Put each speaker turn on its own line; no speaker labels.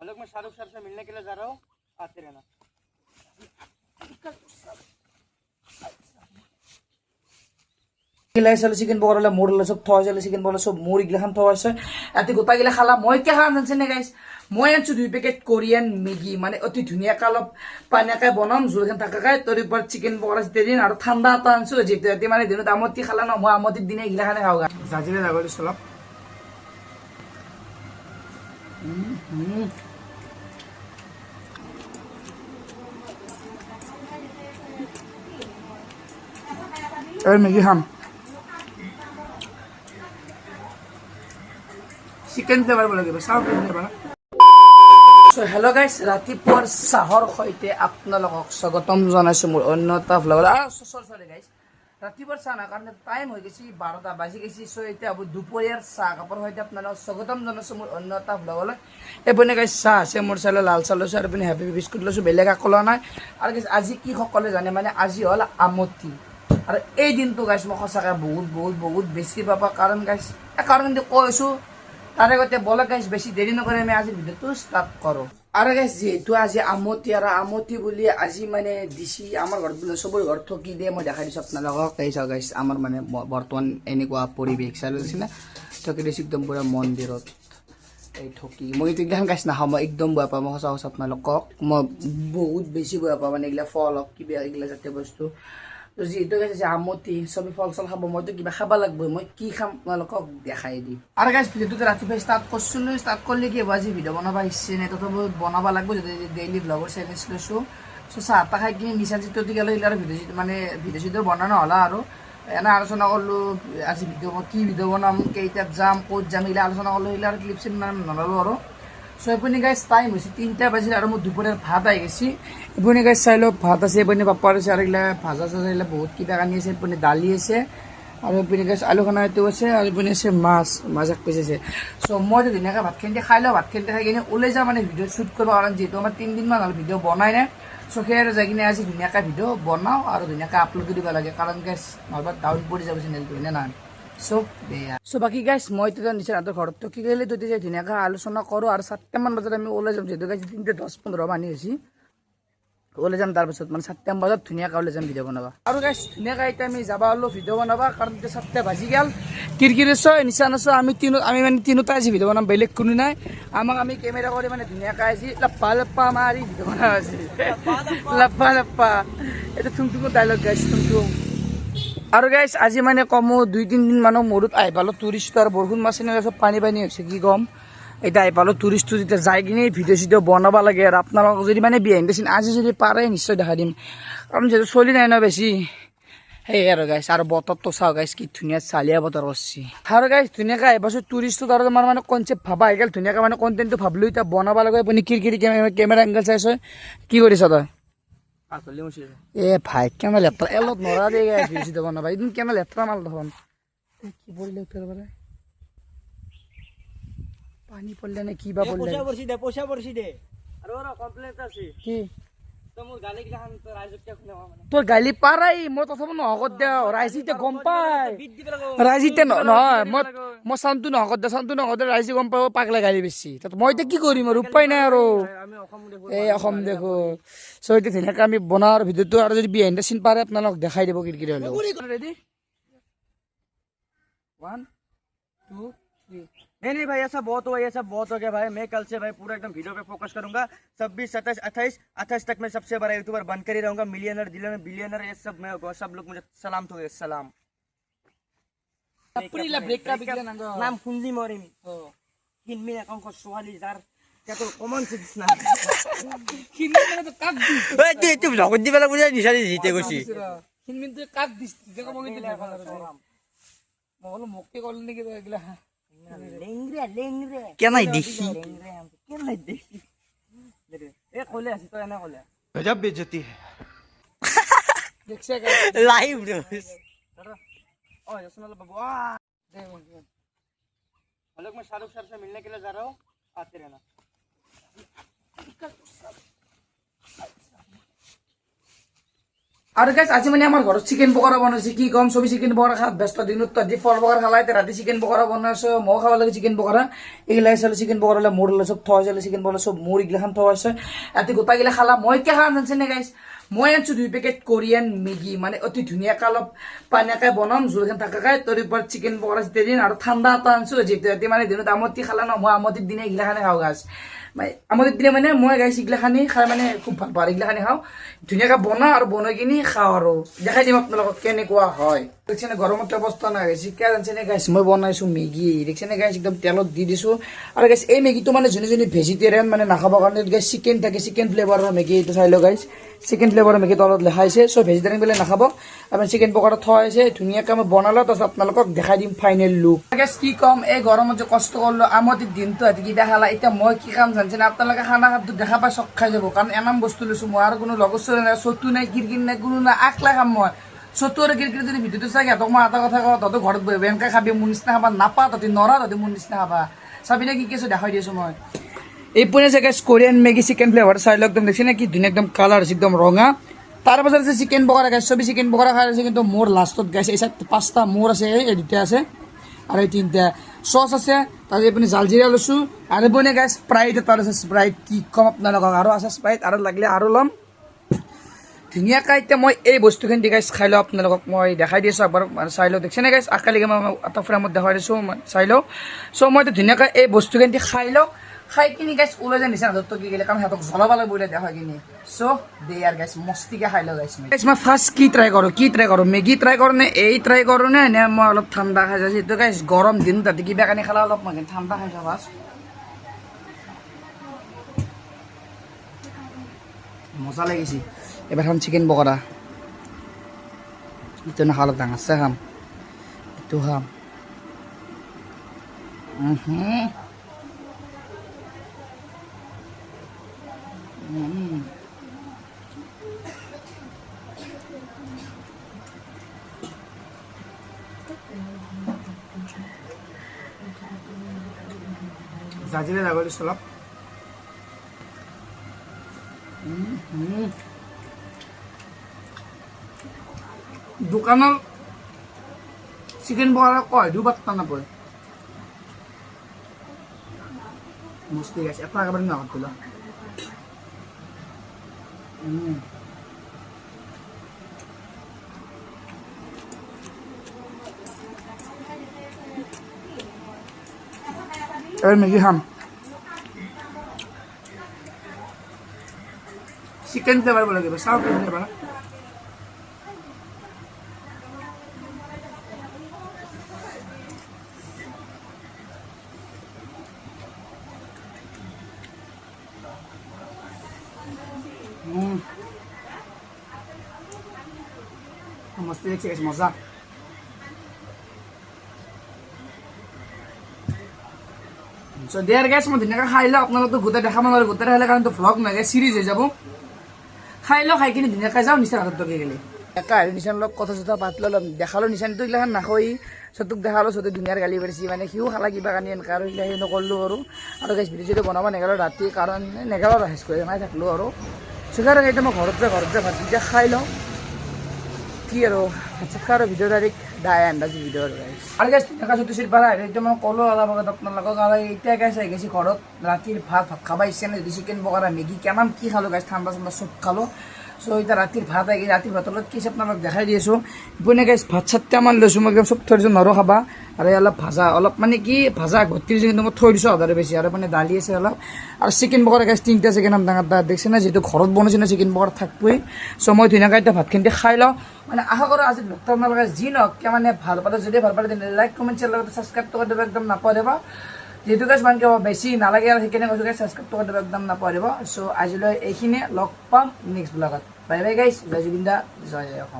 लोग मैं शाहरुख सर से मिलने के लिए जा रहा हूँ, आते रहना।
চিকেন পকৰা মোৰ চব থোৱা আছে চিকেন পকৰা চব মোৰ ইগিলাখান থোৱা আছে এতে গোটাগিলা খালা মই কে খাম জানছে নে গাইছ মই আনছো 2 পেকেট কোৰিয়ান মেগি মানে অতি ধুনীয়াকৈ অলপ পানীয়াকৈ বনাম জোলখান থাকাকৈ তোৰ ওপৰত চিকেন পকৰা জিতে দিন আৰু ঠাণ্ডা এটা আনছো যেতে এতে মানে দিনত আমতি খালা ন মই আমতিৰ দিনে ইগিলাখানে খাওঁ জাজিলে যাবলৈ চলক মেগি খাম চিকেন ফ্লেভাৰ লাগিব চাও ফ্লেভাৰ সো হেল্ল গাইস ৰাতিপুৱাৰ চাহৰ সৈতে আপোনালোকক স্বাগতম জনাইছো মোৰ অন্য এটা ভ্লগত সৰি গাইস ৰাতিপুৱাৰ চাহ না কাৰণ টাইম হৈ গৈছে 12টা বাজি গৈছে সো এতিয়া দুপৰীয়াৰ চাহ কাপৰ সৈতে আপোনালোকক স্বাগতম জনাইছো মোৰ অন্য এটা ভ্লগলৈ এপনে গাইস চাহ আছে মোৰ চালে লাল চাহ লৈছো আৰু এপনে হেপি বিস্কুট লৈছো বেলেগ আকল নাই আৰু গাইস আজি কি সকলে জানে মানে আজি হল আমতি আৰু এই দিনটো গাইস মই সঁচাকৈ বহুত বেছি পাবা কাৰণ গাইস কাৰণ কিন্তু কৈছো তাৰে গতে বলা গাইস বেছি দেৰি নকৰে আমি আজি ভিডিওটো স্টাৰ্ট কৰো আৰু গাইস যেহেতু আজি আমতি বুলি আজি মানে দিছি আমাৰ ঘৰত বলে সবৰ ঘৰ ঠকি দিয়ে মই দেখাই দিছো আপোনালোকক কৈছা গাইস আমাৰ মানে বৰ্তমান এনেকুৱা পৰিৱেশ চালিছে না ঠকি দিছি একদম পুৰা মন্দিৰত এই ঠকি মই এইগিলাখান গাইস নাখাওঁ মই একদম বেয়া পাওঁ মই সঁচা আপোনালোকক মই বহুত বেছি বেয়া পাওঁ মানে এইগিলা ফল হওক কিবা এইগিলা জাতীয় বস্তু তো যেহেতু গাইছে আমতি সবে ফল চল খাব মইতো কিবা খাব লাগব মই কি খাম আপোনালোকক দেখাই দিম আৰু গাইছ ভিডিওটো ৰাতিপুৱা ষ্টাৰ্ট কৰিছিলোঁ ষ্টাৰ্ট কৰিলে কি হ'ব আজি ভিডিঅ' বনাব ইচ্ছে নাই তথাপি বনাব লাগব যদি ডেইলি ব্লগৰ চেলেঞ্জ লৈছোঁ চ' চাহ তাহ খাই কিনি নিচা যিটো গ'লে আৰু ভিডিঅ' চিডিঅ' বনা নহ'লা আৰু এনে আলোচনা কৰিলোঁ আজি মই কি ভিডিঅ' বনাম কেইটাত যাম ক'ত যাম এইগিলা আলোচনা কৰিলোঁ এইগিলা আৰু ক্লিপ চিপ মানে নল'লোঁ আৰু সো এপনি গাইছ টাইম হৈছে 3টা বাজিল আৰু মোৰ দুপৰীয়াৰ ভাত আহি গৈছে এপনি গাইছ চাই লওক ভাত আছে এপনি পাপাৰ আছে আৰু এইগিলা ভাজা চাজা এইগিলা বহুত কিবা কানি আছে এপনি দালি আছে আৰু এপনি গাইছ আলু খানা এইটো আছে আৰু এপনি আছে মাছ এক পিচ আছে সো মই ধুনীয়াকৈ ভাতখিনি খাই লওঁ ভাতখিনি খাই কিনে ওলাই যাওঁ মানে ভিডিঅ' শ্বুট কৰিব কাৰণ যিহেতু আমাৰ 3 দিনমান হ'ল ভিডিঅ' বনাই নাই সো সেয়ে যাই কিনে আজি ধুনীয়াকৈ ভিডিঅ' বনাওঁ আৰু ধুনীয়াকৈ আপলোড দিব লাগে কাৰণ গাইছ নহ'বা ডাউন পৰি যাব চেনেলটো হয়নে নাই সো বাকি গাইছ মই তেতিয়া নিচে ৰাতিৰ ঘৰত টকি গ'লে তো তেতিয়া ধুনীয়াকৈ আলোচনা কৰোঁ আৰু 7টামান বজাত আমি ওলাই যাম যিহেতু গাইছ 3:10-15 মানি হৈছে ওলাই যাম তাৰপিছত মানে 7টামান বজাত ধুনীয়াকৈ ওলাই যাম ভিডিঅ' বনাবা আৰু গাইছ ধুনীয়াকৈ এতিয়া আমি যাব হ'লো ভিডিঅ' বনাবা কাৰণ এতিয়া 7টা বাজি গ'ল কিৰকিৰিছো নিচা নাছো আমি মানে তিনিটা আজি ভিডিঅ' বনাম বেলেগ কোনো নাই আমি কেমেৰা কৰি মানে ধুনীয়াকৈ আজি লাপ্পা মাৰি ভিডিঅ' বনাব আজি লাপ্পা এইটো থুমথুমৰ ডাইলগ গাইছ থুমথুম আৰু গাইছ আজি মানে কমো 2-3 দিন মানৰ মূৰত আহি পালোঁ টুৰিষ্ট আৰু বৰষুণ মাছে নে চব পানী হৈছে কি কম এতিয়া আহি পালোঁ টুৰিষ্টটো যেতিয়া যাই কিনে ভিডিঅ' চিডিঅ' বনাব লাগে আৰু আপোনালোকক যদি মানে বিহাইণ্ড দ্য চিন আজি যদি পাৰে নিশ্চয় দেখা দিম কাৰণ যিহেতু চলি নাই ন বেছি সেয়ে আৰু গাইছ আৰু বতৰটো চাওঁ গাইছ কি ধুনীয়া চালিয়া বতৰ কৰিছে আৰু গাইছ ধুনীয়াকৈ আহি পাইছোঁ টুৰিষ্টত আৰু তোমাৰ মানে কনচেপ্ট ভাবা আহি গ'ল ধুনীয়াকৈ মানে কণ্টেণ্টটো ভাবিলোঁ এতিয়া বনাব লাগে আপুনি কিৰকিৰি কেমেৰা এংগল চাইছ কি কৰিছ তই এ ভাই কেনে লেতেৰা এলত নৰা দে ভিডিঅ' চিডিঅ' বনাবা এদিন কেনে লেতেৰা মাল দেখোন কি পৰিলে উঠাৰ পৰা পানী পৰিলে নে কিবা পৰিলে
পইচা পৰিছি দে আৰু কমপ্লেইন আছে
কি
মোৰ গালি গিলাখান ৰাইজক
তোৰ গালি পাৰাই মই তথাপি নহকত দে ৰাইজে গম পাই ৰাইজে নহয় মই চাউণ্ডটো নহকত দে চাউণ্ডটো নহকত দে ৰাইজে গম পাব পাগলা গালি বেছি মই এতিয়া কি কৰিম আৰু উপায় নাই আৰু এই অসম দেখো চ' এতিয়া ধুনীয়াকৈ আমি বনাওঁ আৰু ভিডিঅ'টো আৰু যদি বিহাইণ্ড দ্য চিন পাৰে আপোনালোকক দেখাই দিব কিৰকিৰি হ'লেও ৰেডি 1 2 3
नहीं भाई ऐसा बहुत हो गया भाई मैं कल से भाई पूरा एकदम वीडियो पे फोकस करूंगा 26 27 28 तक मैं सबसे बड़ा यूट्यूबर बनकर ही रहूंगा मिलियनर बिलियनर ये सब मैं सब लोग मुझे सलाम तो सलाम
ब्रेक का
नाम कुंजी मोरी हिनमी अकाउंट को 44000 क्या तो कॉमन सेंस ना
हिनमी মানে তো কাক দিছ
ওই তুই জগত দি বেলা বুঝা নিশানি জিতে গছি
হিনমি তো কাক দিছ দেখো মই দিলে মগল মক্কে কল নেকি তো এগুলা
लेंगरे क्या नहीं देखी ए कोले आसी तो एना कोले गजब बेइज्जती है
देखसे
लाइव न्यूज़ ओ यशनल बाबू लोग मैं शाहरुख सर से मिलने के लिए जा रहा हूँ आते रहना
আৰু গাইছ আজি মানে আমাৰ ঘৰত চিকেন পকৰা বনাইছে কি কম চবি চিকেন পকৰা খাত ব্যস্ত দিনত আজি ফল পকৰা খালাই ৰাতি চিকেন পকৰা বনাইছে মই খাব লাগে চিকেন পকৰা এইগিলা চালে চিকেন পকৰা মোৰ চব থোৱা চালে চিকেন পকৰা চব মোৰ এইগিলাখান থোৱা আছে ৰাতি গোটাগিলা খালা মই এতিয়া খাম জানছে নে গাইছ মই আনছো 2 পেকেট কোৰিয়ান মেগী মানে অতি ধুনীয়াকৈ অলপ পানীয়াকৈ বনাম জোলখান থাকাকৈ তোৰ ওপৰত চিকেন পকৰা জিতে দিন আৰু ঠাণ্ডা এটা আনছো যিহেতু ৰাতি মানে দিনত আমতি খালা ন মই আমতিৰ দিনে এইগিলাখানে খাওঁ গাছ আমতিৰ দিনে মানে মই গাইছ এইগিলাখানি খাই মানে খুব ভাল পাওঁ এইগিলাখানি খাওঁ ধুনীয়াকৈ বনাওঁ আৰু বনাই কিনি খাওঁ আৰু দেখাই দিম আপোনালোকক কেনেকুৱা হয় দেখছেনে গৰমত অৱস্থা নাই গাইছ কিয় জানছেনে গাইছ মই বনাইছোঁ মেগী দেখছেনে গাইছ একদম তেলত দি দিছোঁ আৰু গাইছ এই মেগীটো মানে যোনে যোনে ভেজিটেৰিয়ান মানে নাখাবৰ কাৰণে গাইছ চিকেন থাকে চিকেন ফ্লেভাৰৰ মেগী এইটো চাই লওঁ গাইছ চিকেন ফ্লেভাৰৰ মেগী তলত লেখাইছে চ' ভেজিটেৰিয়ান বিলাক নাখাব আপুনি চিকেন পকৰা থোৱা আছে ধুনীয়াকৈ মই বনালোঁ তাৰপিছত আপোনালোকক দেখাই দিম ফাইনেল লুক গাইছ কি ক'ম এই গৰমত যে কষ্ট কৰিলোঁ আমতিৰ দিনটো ৰাতি কিবা খালা এতিয়া মই কি কাম জানছেনে আপোনালোকে খানা খাদ্য দেখা পাই চক খাই যাব কাৰণ এনাম বস্তু লৈছোঁ মই আৰু কোনো লগৰ চলি নাই চতু নাই কিৰকিৰ নাই কোনো নাই আকলা খাম মই চতু আৰু কিৰকিৰ যদি ভিডিঅ'টো চাই সিহঁতক মই এটা কথা কওঁ তহঁতৰ ঘৰত বহি এনেকৈ খাবি মোৰ নিচিনা খাবা নাপা তহঁতি নৰা তহঁতি মোৰ নিচিনা খাবা চাবিনে কি কৈছোঁ দেখাই দিছোঁ মই এই পোনে যে গাইছ কোৰিয়ান মেগী চিকেন ফ্লেভাৰ চাই লওক একদম দেখছি নে কি ধুনীয়া একদম কালাৰ আছে একদম ৰঙা তাৰ পাছত আছে চিকেন পকৰা গাইছ চবি চিকেন পকৰা খাই আছে কিন্তু মোৰ লাষ্টত গাইছ এই চাই 5টা মোৰ আছে এই 2টা আছে আৰু এই 3টা চচ আছে তাতে আপুনি জালজিৰা লৈছোঁ আৰু এইপিনে গাইছ স্প্ৰাইট এটা আছে স্প্ৰাইট কি ক'ম আপোনালোকক আৰু আছে স্প্ৰাইট আৰু লাগিলে আৰু ল'ম ধুনীয়াকৈ এতিয়া মই এই বস্তুখিনি গাইছ খাই লওঁ আপোনালোকক মই দেখাই দিছোঁ একবাৰ চাই লওঁ দেখছেনে গাইছ আকালিকে মই এটা ফ্ৰেমত দেখাই দিছোঁ চাই লওঁ চ' মই এতিয়া ধুনীয়াকৈ এই বস্তুখিনি খাই লওঁ খাই কিনি গাইছ ওলাই যায় নিচিনা হাতত কি গ'লে কাৰণ সিহঁতক জ্বলাব লাগিব দেখা কিনি চ' দে আৰু গাইছ মস্তিকৈ খাই লওঁ গাইছ মই ফাৰ্ষ্ট কি ট্ৰাই কৰোঁ মেগী ট্ৰাই কৰোঁ নে এই ট্ৰাই কৰোঁ নে মই অলপ ঠাণ্ডা খাই যাওঁ যিহেতু গাইছ গৰম দিন তাতে কিবা কানি খালা অলপ মই ঠাণ্ডা খাই যাওঁ ফাৰ্ষ্ট মজা লাগিছে এবাৰ খাম চিকেন পকৰা এইটো নাখাওঁ অলপ ডাঙৰছে খাম এইটো খাম জাজিৰে যাব দিছোঁ অলপ দোকানৰ চিকেন পকৰা কয় দুবাৰটা নাপায় মস্তি গাইছে এটা একেবাৰে নাখাত দিলা এবার মেগি খাম চিকেন ফ্লেভার বলে দেবে সাউথ ফ্লেভার মস্তি দেখছি মজা সো দেয়ার গ্যাস মই ধুনীয়াকৈ খাই লওঁ আপোনালোকতো গোটেই দেখাব নোৱাৰো গোটেই দেখালে কাৰণ ভ্লগ নাগে চিৰিজ হৈ যাব খাই লওঁ খাই কিনি ধুনীয়াকৈ যাওঁ নিচাৰ হাতত টকি গ'লে একা আৰু নিচান লগ কথা চথা পাতি ল'ম দেখালোঁ নিচানটো এইগিলাখন নাখাই চতুক দেখালোঁ চতুক ধুনীয়াৰ গালি পাৰিছে মানে সিও খালা কিবা কানি এনেকৈ আৰু এইগিলা সেই নকৰিলোঁ আৰু গাইছ ভিডিঅ' চিডিঅ' বনাব নেগালোঁ ৰাতি কাৰণ নেগালোঁ আৰু হেচ কৰি নাই থাকিলোঁ আৰু চুগাৰ এতিয়া মই ঘৰত যাই ভাতকেইটা খাই লওঁ কি আৰু ভাত চাত খাই আৰু ভিডিঅ' ডাইৰেক্ট দাই আন্দাজি ভিডিঅ' আৰু গাইছ ধুনীয়াকৈ চুটি চিট পাৰা এতিয়া মই ক'লোঁ অলপ আগত আপোনালোকক আৰু এতিয়া গাইছ আহি গৈছে ঘৰত ৰাতিৰ ভাত খাব ইচ্ছা নাই যদি চিকেন পকৰা মেগী কিমান কি খালোঁ গাইছ ঠাণ্ডা ঠাণ্ডা চব খালোঁ চ' এতিয়া ৰাতিৰ ভাত আহি ৰাতিৰ ভাতৰ লগত কি আপোনালোকক দেখাই দি আছোঁ ইপিনে গাইছ ভাত চাতটামান লৈছোঁ মই একদম চব থৈ দিছোঁ নৰো খাবা আৰু অলপ ভাজা অলপ মানে কি ভাজা ভৰ্তি দিছোঁ কিন্তু মই থৈ দিছোঁ আধাৰে বেছি আৰু মানে দালি আছে অলপ আৰু চিকেন পকৰা গাইছ 3টা চিকেন আম ডাঙৰ ডাঙৰ দেখছে না যিহেতু ঘৰত বনাইছে না চিকেন পকৰা থাকবই চ' মই ধুনীয়াকৈ এতিয়া ভাতখিনি খাই লওঁ মানে আশা কৰোঁ আজি ভক্ত আপোনালোকে যি নহওক মানে ভাল পালে যদি ভাল পালে তেনে লাইক কমেণ্ট শ্বেয়াৰ লগতে ছাবস্ক্ৰাইব কৰি দিব একদম নাপাহৰিব যেহেতু গাইছ মানে বেছি নালাগে আৰু সেইকাৰণে কৈছোঁ গাইছ ছাবস্ক্ৰাইব কৰি দিব একদম নাপাহৰিব চ' আজিলৈ এইখিনিয়ে লগ পাম নেক্সট ব্লগত বাই বাই গাইছ জয় জুবিন দা জয় অসম